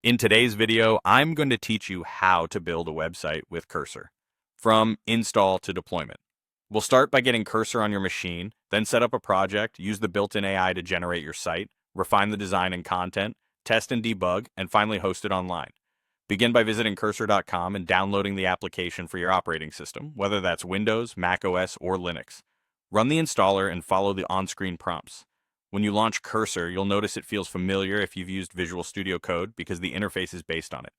In today's video, I'm going to teach you how to build a website with Cursor, from install to deployment. We'll start by getting Cursor on your machine, then set up a project, use the built-in AI to generate your site, refine the design and content, test and debug, and finally host it online. Begin by visiting cursor.com and downloading the application for your operating system, whether that's Windows, Mac OS, or Linux. Run the installer and follow the on-screen prompts. When you launch Cursor, you'll notice it feels familiar if you've used Visual Studio Code because the interface is based on it.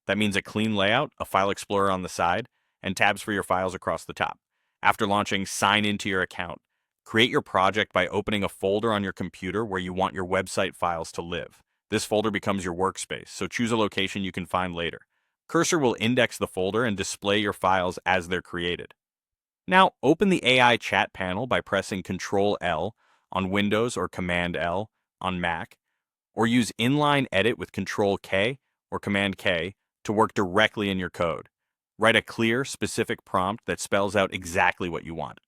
That means a clean layout, a file explorer on the side, and tabs for your files across the top. After launching, sign into your account. Create your project by opening a folder on your computer where you want your website files to live. This folder becomes your workspace, so choose a location you can find later. Cursor will index the folder and display your files as they're created. Now, open the AI chat panel by pressing Ctrl-L on Windows or Command-L on Mac, or use inline edit with Ctrl-K or Command-K to work directly in your code. Write a clear, specific prompt that spells out exactly what you want.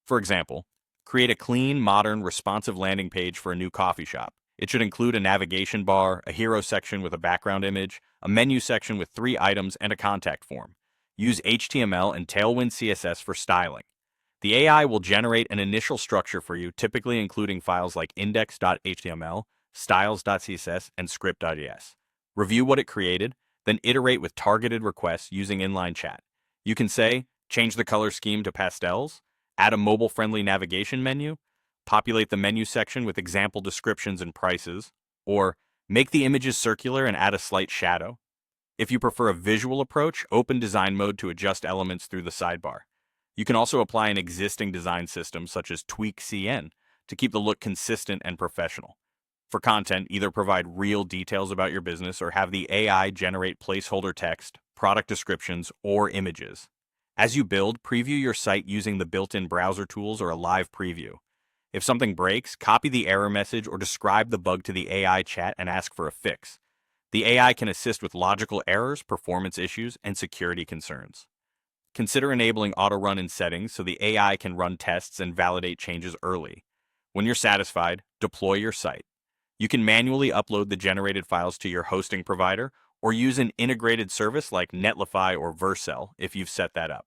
For example, create a clean, modern, responsive landing page for a new coffee shop. It should include a navigation bar, a hero section with a background image, a menu section with 3 items, and a contact form. Use HTML and Tailwind CSS for styling. The AI will generate an initial structure for you, typically including files like index.html, styles.css, and script.es. Review what it created, then iterate with targeted requests using inline chat. You can say, change the color scheme to pastels, add a mobile-friendly navigation menu, populate the menu section with example descriptions and prices, or make the images circular and add a slight shadow. If you prefer a visual approach, open design mode to adjust elements through the sidebar. You can also apply an existing design system such as Tweak CN to keep the look consistent and professional. For content, either provide real details about your business or have the AI generate placeholder text, product descriptions, or images. As you build, preview your site using the built-in browser tools or a live preview. If something breaks, copy the error message or describe the bug to the AI chat and ask for a fix. The AI can assist with logical errors, performance issues, and security concerns. Consider enabling auto-run in settings so the AI can run tests and validate changes early. When you're satisfied, deploy your site. You can manually upload the generated files to your hosting provider or use an integrated service like Netlify or Vercel if you've set that up.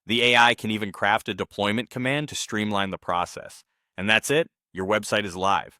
The AI can even craft a deployment command to streamline the process. And that's it, your website is live.